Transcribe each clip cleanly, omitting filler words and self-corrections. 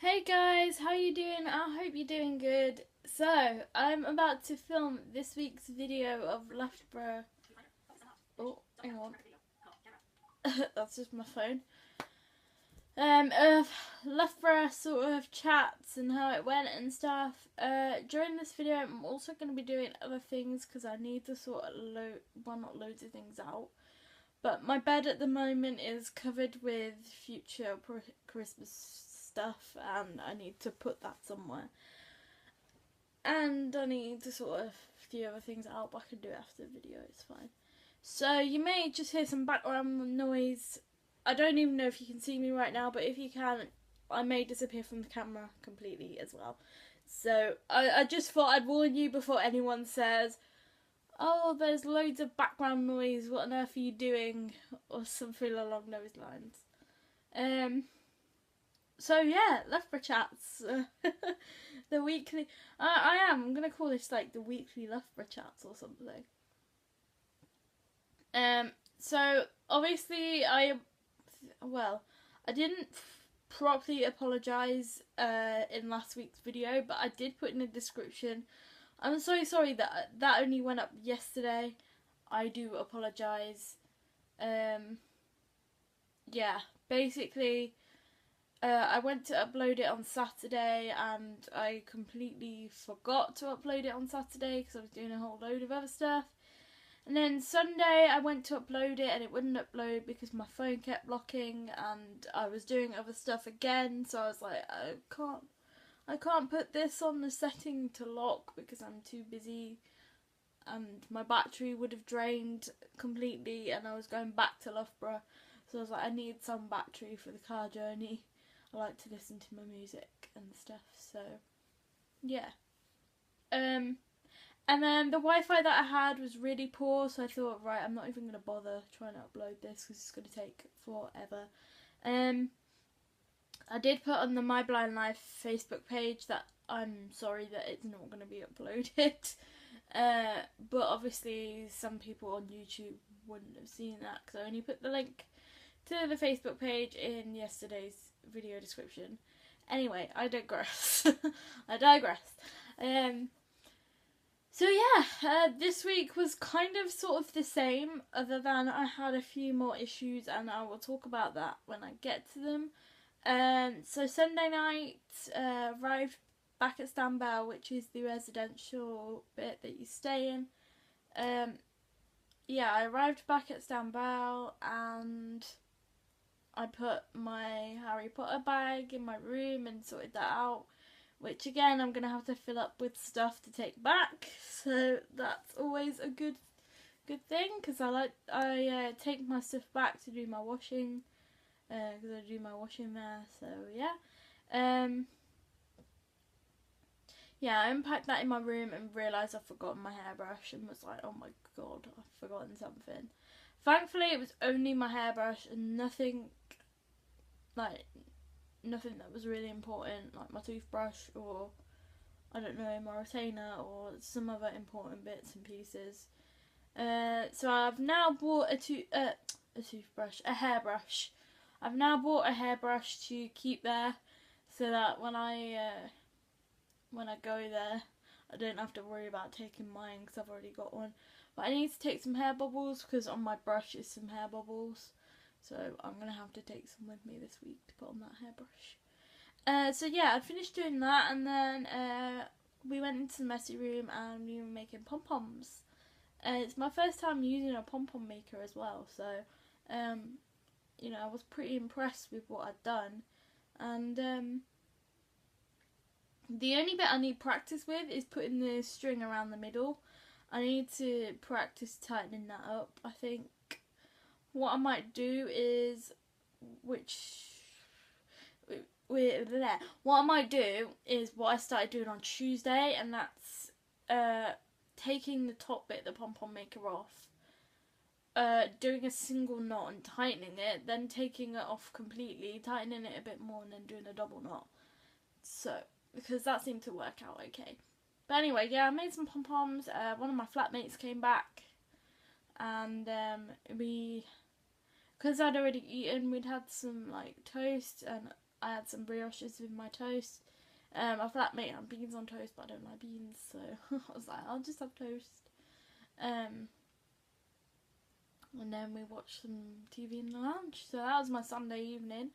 Hey guys, how you doing? I hope you're doing good. So, I'm about to film this week's video of Loughborough. Oh, hang on. That's just my phone. Of Loughborough sort of chats and how it went and stuff. During this video, I'm also going to be doing other things because I need to sort of not loads of things out. But my bed at the moment is covered with future Christmas stuff, and I need to put that somewhere. And I need to sort of a few other things out, but I can do it after the video, it's fine. So you may just hear some background noise. I don't even know if you can see me right now, but if you can, I may disappear from the camera completely as well. So I just thought I'd warn you before anyone says, oh, there's loads of background noise, what on earth are you doing? Or something along those lines. So yeah, Loughborough chats. The weekly. I'm gonna call this like the weekly Loughborough chats or something. So obviously I didn't properly apologise in last week's video, but I did put in a description. I'm so sorry that only went up yesterday. I do apologise. Yeah, basically, I went to upload it on Saturday and I completely forgot to upload it on Saturday because I was doing a whole load of other stuff. And then Sunday I went to upload it and it wouldn't upload because my phone kept blocking and I was doing other stuff again. So I was like, I can't put this on the setting to lock because I'm too busy, and my battery would have drained completely and I was going back to Loughborough. So I was like, I need some battery for the car journey. I like to listen to my music and stuff, so yeah. And then the Wi-Fi that I had was really poor, so I thought, right, I'm not even going to bother trying to upload this because it's going to take forever. I did put on the MyBlindLife Facebook page that I'm sorry that it's not going to be uploaded. But obviously some people on YouTube wouldn't have seen that because I only put the link to the Facebook page in yesterday's video description. Anyway, I digress. I digress. So yeah, this week was kind of sort of the same, other than I had a few more issues and I will talk about that when I get to them. So Sunday night, arrived back at Stanbell, which is the residential bit that you stay in. Yeah, I arrived back at Stanbell and I put my Harry Potter bag in my room and sorted that out, which again I'm going to have to fill up with stuff to take back, so that's always a good thing because I take my stuff back to do my washing, because I do my washing there, so yeah. Yeah, I unpacked that in my room and realised I'd forgotten my hairbrush and was like, oh my god, I've forgotten something. Thankfully it was only my hairbrush and nothing that was really important, like my toothbrush or, I don't know, my retainer or some other important bits and pieces. So I've now bought a hairbrush. I've now bought a hairbrush to keep there so that when I go there I don't have to worry about taking mine because I've already got one. But I need to take some hair bubbles because on my brush is some hair bubbles. So I'm going to have to take some with me this week to put on that hairbrush. So yeah, I finished doing that and then we went into the messy room and we were making pom-poms. It's my first time using a pom-pom maker as well. So, you know, I was pretty impressed with what I'd done. And the only bit I need practice with is putting the string around the middle. I need to practice tightening that up, I think. What I might do is, what I might do is what I started doing on Tuesday, and that's taking the top bit, the pom-pom maker off, doing a single knot and tightening it, then taking it off completely, tightening it a bit more, and then doing a double knot. So, because that seemed to work out okay. But anyway, yeah, I made some pom-poms. One of my flatmates came back, and because I'd already eaten, we'd had some like toast and I had some brioches with my toast. My flatmate had beans on toast, but I don't like beans, so I was like, I'll just have toast. And then we watched some TV in the lounge. So that was my Sunday evening.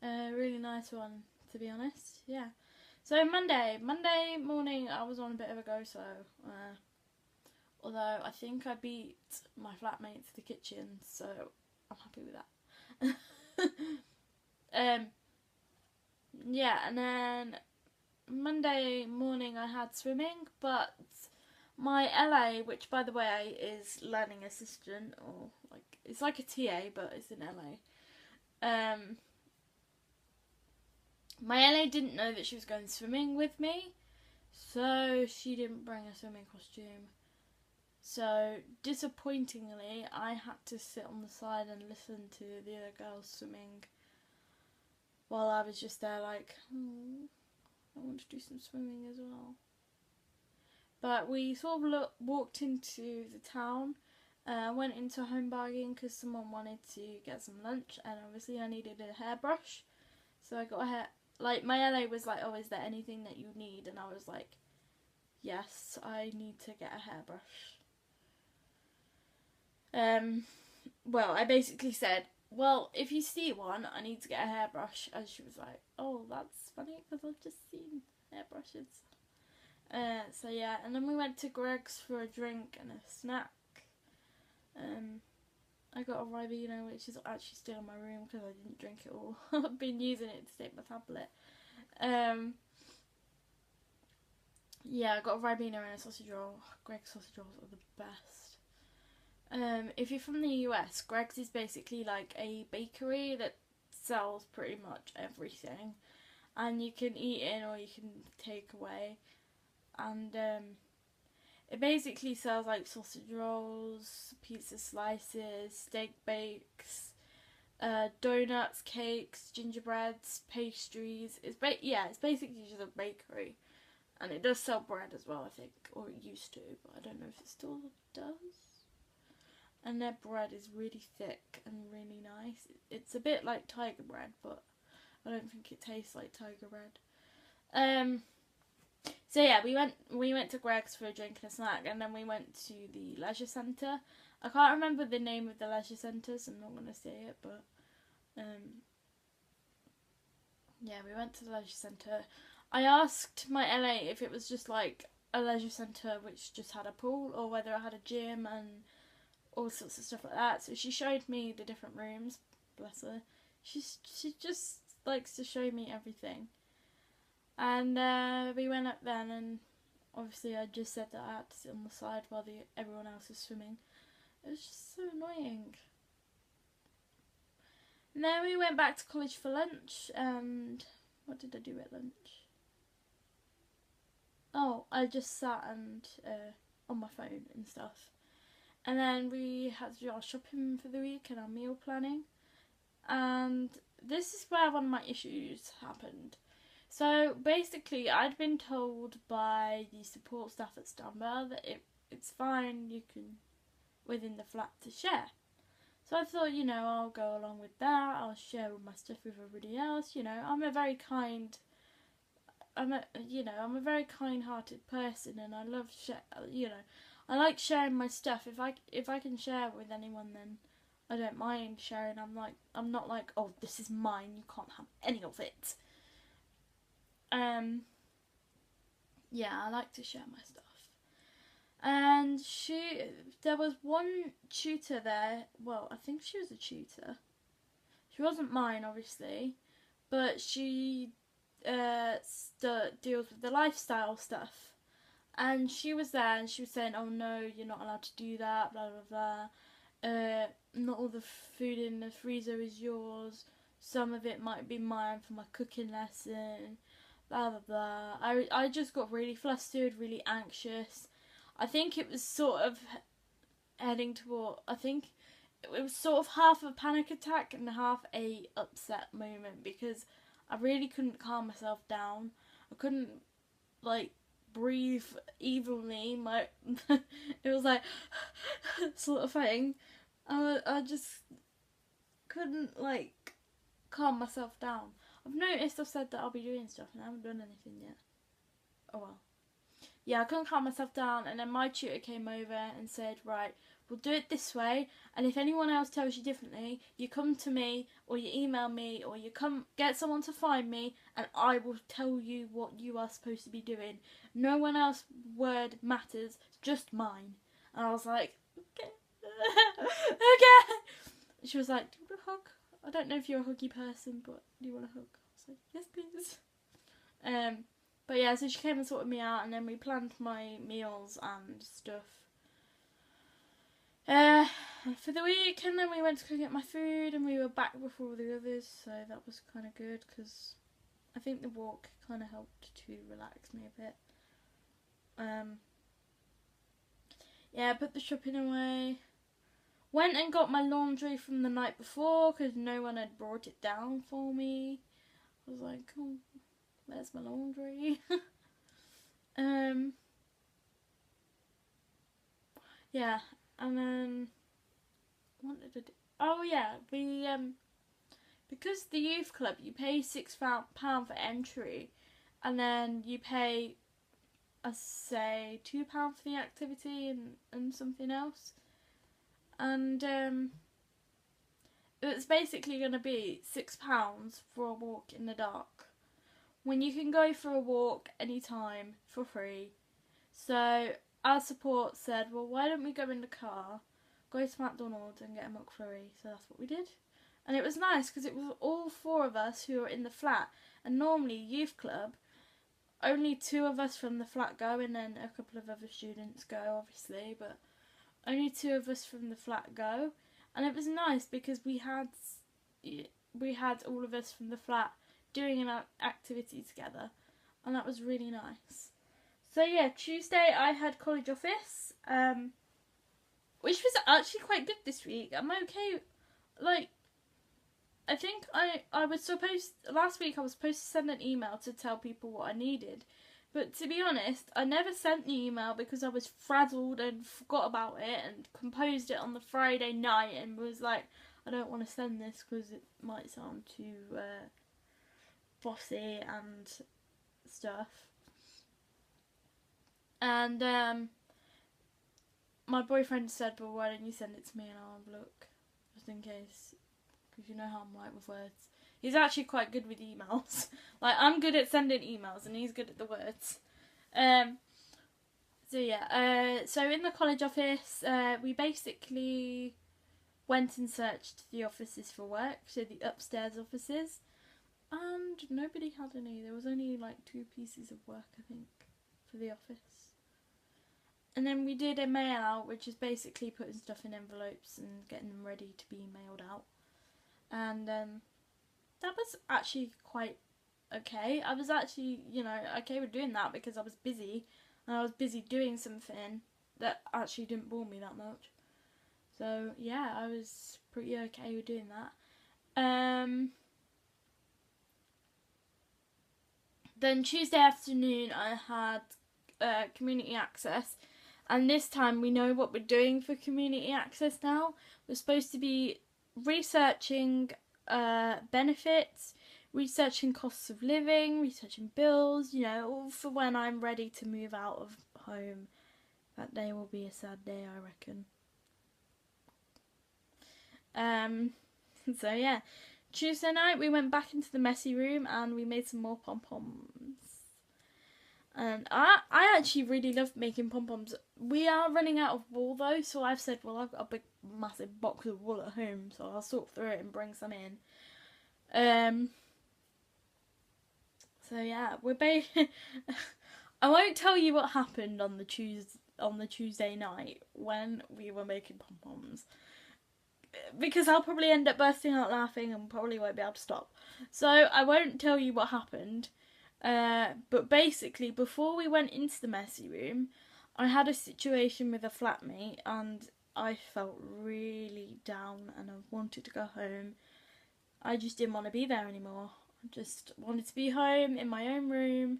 Really nice one, to be honest. Yeah. So Monday morning, I was on a bit of a go. So although I think I beat my flatmate to the kitchen, so I'm happy with that. Yeah, and then Monday morning I had swimming, but my LA, which by the way is learning assistant, or like it's like a TA, but it's in LA. My LA didn't know that she was going swimming with me, so she didn't bring a swimming costume. So disappointingly, I had to sit on the side and listen to the other girls swimming, while I was just there like, I want to do some swimming as well. But we sort of walked into the town, went into home bargain because someone wanted to get some lunch, and obviously I needed a hairbrush. So I got a hair, like my LA was like, oh, is there anything that you need? And I was like, yes, I need to get a hairbrush. Well, I basically said, well, if you see one, I need to get a hairbrush. And she was like, oh, that's funny because I've just seen hairbrushes. So yeah, and then we went to Greg's for a drink and a snack. I got a Ribena, which is actually still in my room because I didn't drink it all. I've been using it to take my tablet. Yeah, I got a Ribena and a sausage roll. Greg's sausage rolls are the best. If you're from the US, Greg's is basically like a bakery that sells pretty much everything, and you can eat in or you can take away. And it basically sells like sausage rolls, pizza slices, steak bakes, donuts, cakes, gingerbreads, pastries. It's basically just a bakery, and it does sell bread as well, I think, or it used to, but I don't know if it still does. And their bread is really thick and really nice. It's a bit like tiger bread, but I don't think it tastes like tiger bread. So yeah, we went to Greg's for a drink and a snack, and then we went to the leisure centre. I can't remember the name of the leisure centre, so I'm not going to say it, but yeah, we went to the leisure centre. I asked my LA if it was just like a leisure centre which just had a pool, or whether it had a gym and all sorts of stuff like that. So she showed me the different rooms. Bless her. She just likes to show me everything. And we went up then, and obviously I just said that I had to sit on the side while everyone else was swimming. It was just so annoying. And then we went back to college for lunch, and what did I do at lunch? Oh, I just sat and on my phone and stuff. And then we had to do our shopping for the week and our meal planning. And this is where one of my issues happened. So basically, I'd been told by the support staff at Stanbar that it's fine, you can, within the flat, to share. So I thought, I'll go along with that, I'll share all my stuff with everybody else, I'm a very very kind-hearted person, and I love, I like sharing my stuff. If I can share with anyone, then I don't mind sharing. I'm not like, oh, this is mine, you can't have any of it. Yeah, I like to share my stuff. And there was one tutor there. Well, I think she was a tutor. She wasn't mine, obviously, but she deals with the lifestyle stuff. And she was there, and she was saying, "Oh no, you're not allowed to do that. Blah blah blah. Not all the food in the freezer is yours. Some of it might be mine for my cooking lesson." Blah blah blah. I just got really flustered, really anxious. I think it was sort of heading toward. I think it was sort of half a panic attack and half a upset moment, because I really couldn't calm myself down. I couldn't breathe evenly. It was like sort of thing. I just couldn't calm myself down. I've noticed I've said that I'll be doing stuff and I haven't done anything yet. Oh well. Yeah, I couldn't calm myself down, and then my tutor came over and said, right, we'll do it this way, and if anyone else tells you differently, you come to me, or you email me, or you come get someone to find me, and I will tell you what you are supposed to be doing. No one else's word matters, just mine. And I was like, okay. Okay. She was like, do you want a hug? I don't know if you're a huggy person, but do you want a hug? I was like, yes, please. But yeah, so she came and sorted me out, and then we planned my meals and stuff for the week, and then we went to go get my food, and we were back before the others, so that was kind of good, because I think the walk kind of helped to relax me a bit. Yeah, put the shopping away. Went and got my laundry from the night before, because no one had brought it down for me. I was like, oh, there's my laundry. Yeah, and then what did I do? Oh yeah, we because the youth club, you pay £6 for entry, and then you pay, I say, £2 for the activity and something else, and it's basically going to be £6 for a walk in the dark, when you can go for a walk anytime for free. So our support said, well, why don't we go in the car, go to McDonald's and get a McFlurry? So that's what we did. And it was nice because it was all 4 of us who were in the flat. And normally, youth club, only 2 of us from the flat go, and then a couple of other students go, obviously. But only 2 of us from the flat go. And it was nice because we had all of us from the flat doing an activity together, and that was really nice. So yeah, Tuesday I had college office, which was actually quite good this week. I'm okay. Like, I think I was supposed, last week I was supposed to send an email to tell people what I needed, but to be honest, I never sent the email because I was frazzled and forgot about it, and composed it on the Friday night and was like, I don't want to send this because it might sound too bossy and stuff. And my boyfriend said, well, why don't you send it to me and I'll have a look, just in case, because you know how I'm like with words. He's actually quite good with emails. Like, I'm good at sending emails and he's good at the words. So yeah, so in the college office, we basically went and searched the offices for work, so the upstairs offices. And nobody had any. There was only like 2 pieces of work, I think, for the office. And then we did a mail out, which is basically putting stuff in envelopes and getting them ready to be mailed out. And that was actually quite okay. I was actually, okay with doing that because I was busy. And I was busy doing something that actually didn't bore me that much. So, yeah, I was pretty okay with doing that. Then Tuesday afternoon I had community access, and this time we know what we're doing for community access now. We're supposed to be researching benefits, researching costs of living, researching bills, all for when I'm ready to move out of home. That day will be a sad day, I reckon. So yeah. Tuesday night we went back into the messy room and we made some more pom-poms. And I actually really love making pom-poms. We are running out of wool though, so I've said, well, I've got a big massive box of wool at home, so I'll sort through it and bring some in. So yeah, I won't tell you what happened on the Tuesday night when we were making pom-poms, because I'll probably end up bursting out laughing and probably won't be able to stop. So I won't tell you what happened. But basically, before we went into the messy room, I had a situation with a flatmate and I felt really down and I wanted to go home. I just didn't want to be there anymore. I just wanted to be home in my own room,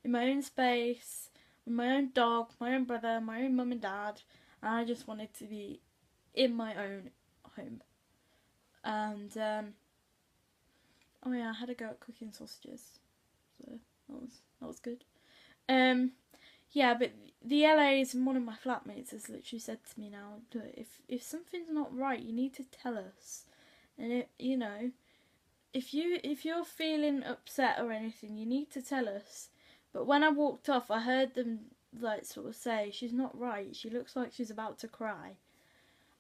in my own space, with my own dog, my own brother, my own mum and dad. And I just wanted to be in my own home. And Oh yeah, I had a go at cooking sausages, so that was good. Yeah, but the LAs and one of my flatmates has literally said to me now, look, if something's not right, you need to tell us. And it, you know, if you're feeling upset or anything, you need to tell us. But when I walked off, I heard them like sort of say, she's not right. She looks like she's about to cry.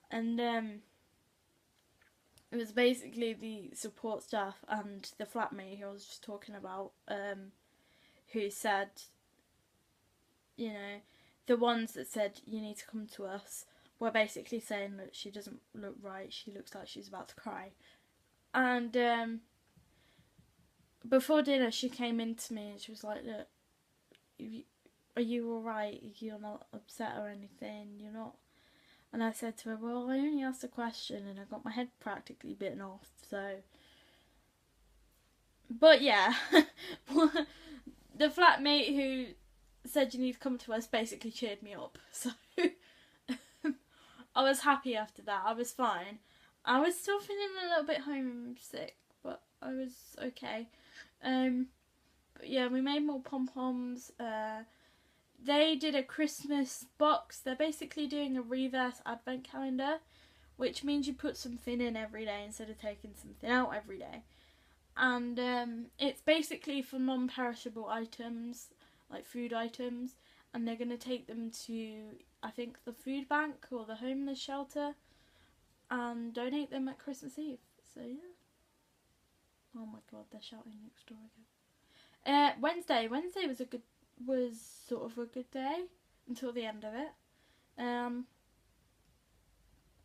And it was basically the support staff and the flatmate who I was just talking about, who said, you know, the ones that said you need to come to us were basically saying that she doesn't look right, she looks like she's about to cry. And before dinner she came in to me and she was like, look, are you alright? You're not upset or anything? You're not? And I said to her, well, I only asked a question and I got my head practically bitten off, so... But yeah, the flatmate who said you need to come to us basically cheered me up, so I was happy after that. I was fine. I was still feeling a little bit homesick, but I was okay. But yeah, we made more pom-poms. They did a Christmas box. They're basically doing a reverse advent calendar, which means you put something in every day instead of taking something out every day. And it's basically for non-perishable items, like food items, and they're going to take them to, I think, the food bank or the homeless shelter and donate them at Christmas Eve. So yeah. Oh my god, they're shouting next door again. Wednesday was sort of a good day until the end of it. I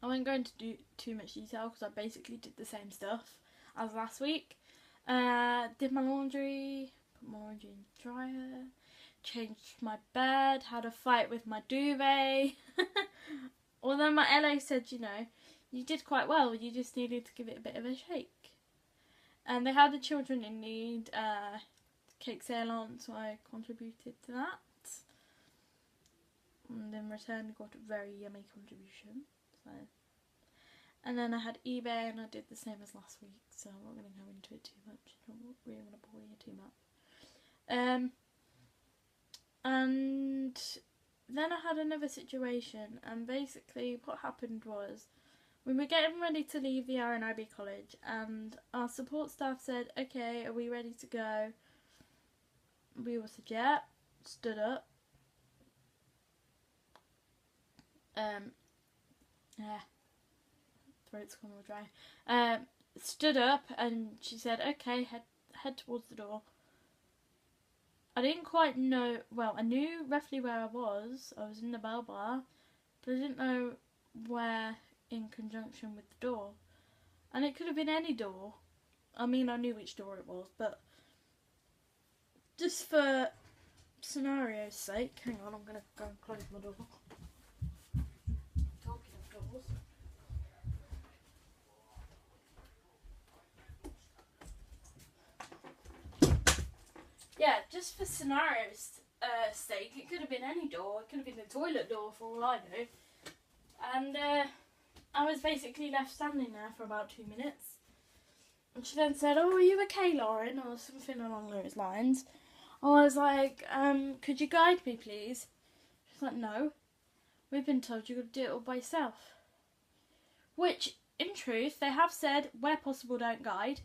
won't go into too much detail because I basically did the same stuff as last week. Did my laundry, put my laundry in the dryer, changed my bed, had a fight with my duvet. Although my LA said, you know, you did quite well, you just needed to give it a bit of a shake. And they had the Children in Need cake sale on, so I contributed to that. And in return got a very yummy contribution. So. And then I had eBay and I did the same as last week, so I'm not going to go into it too much. I don't really want to bore you too much. And then I had another situation, and basically what happened was we were getting ready to leave the RNIB college and our support staff said, okay, are we ready to go? We all said, yeah, stood up. Throat's gone all dry. Stood up and she said, okay, head towards the door. I didn't quite know, well, I knew roughly where I was in the bell bar, but I didn't know where in conjunction with the door. And it could have been any door. I mean, I knew which door it was, but just for scenario's sake, hang on, I'm going to go and close my door. Talking of doors. Yeah, just for scenario's sake, it could have been any door. It could have been the toilet door for all I know. And I was basically left standing there for about 2 minutes. And she then said, oh, are you okay, Lauren? Or something along those lines. I was like, could you guide me, please? She's like, no. We've been told you've got to do it all by yourself. Which, in truth, they have said, where possible, don't guide.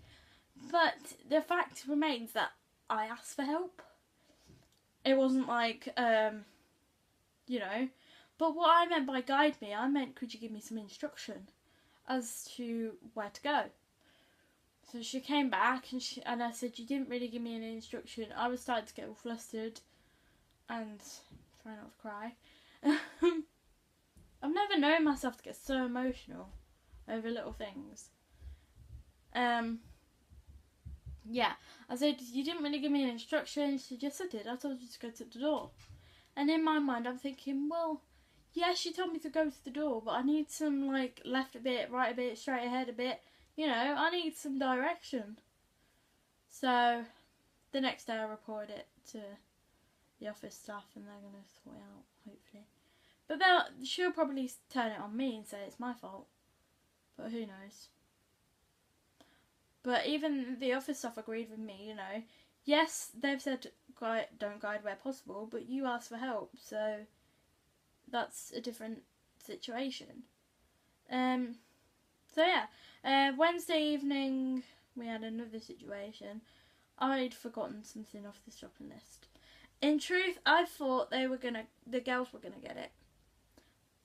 But the fact remains that I asked for help. It wasn't like, you know. But what I meant by guide me, I meant could you give me some instruction as to where to go. So she came back and I said, you didn't really give me any instruction. I was starting to get all flustered and trying not to cry. I've never known myself to get so emotional over little things. Yeah, I said, you didn't really give me an instruction. She said, yes, I did. I told you to go to the door. And in my mind, I'm thinking, well, yeah, she told me to go to the door, but I need some, like, left a bit, right a bit, straight ahead a bit. You know, I need some direction. So, the next day I reported it to the office staff and they're going to sort it out, hopefully. But she'll probably turn it on me and say it's my fault. But who knows. But even the office staff agreed with me, you know. Yes, they've said don't guide where possible, but you asked for help, so that's a different situation. So yeah, Wednesday evening we had another situation. I'd forgotten something off the shopping list. In truth, I thought the girls were gonna get it,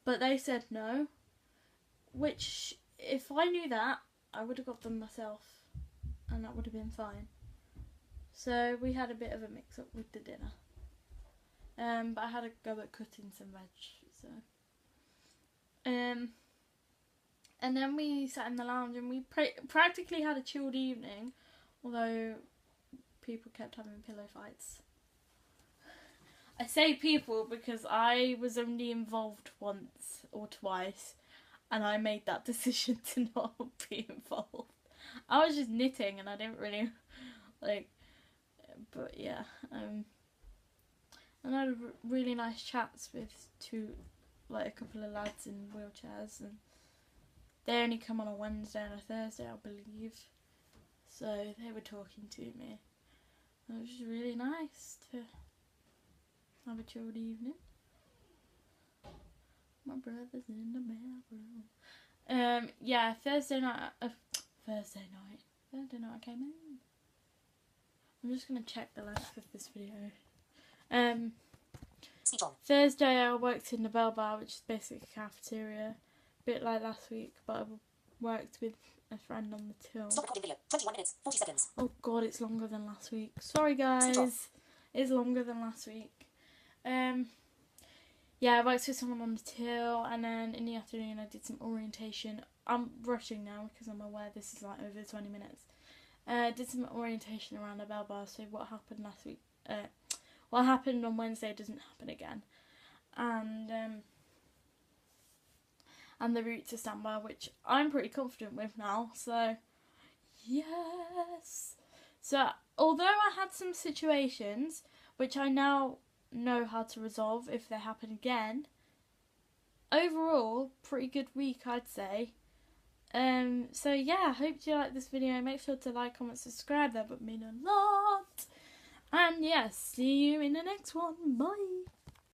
but they said no. Which, if I knew that, I would have got them myself, and that would have been fine. So we had a bit of a mix-up with the dinner. But I had a go at cutting some veg, so. And then we sat in the lounge and we practically had a chilled evening, although people kept having pillow fights. I say people because I was only involved once or twice, and I made that decision to not be involved. I was just knitting and I didn't really but yeah, and I had really nice chats with a couple of lads in wheelchairs, and they only come on a Wednesday and a Thursday, I believe, so they were talking to me. It was just really nice to have a chilled evening. My brother's in the bedroom. Yeah, Thursday night I came in. I'm just going to check the length of this video. Thursday I worked in the Bell Bar, which is basically a cafeteria. A bit like last week, but I worked with a friend on the till. Stop recording video. 21 minutes, 40 seconds. Oh god, it's longer than last week. Sorry guys. It's longer than last week. Yeah, I worked with someone on the till, and then in the afternoon I did some orientation. I'm rushing now because I'm aware this is like over 20 minutes. Did some orientation around the Bell Bar, so what happened last week, what happened on Wednesday doesn't happen again. And the route to standby, which I'm pretty confident with now, so yes. So although I had some situations which I now know how to resolve if they happen again, overall pretty good week, I'd say. So yeah, I hope you like this video. Make sure to like, comment, subscribe, that would mean a lot. And yeah, see you in the next one. Bye.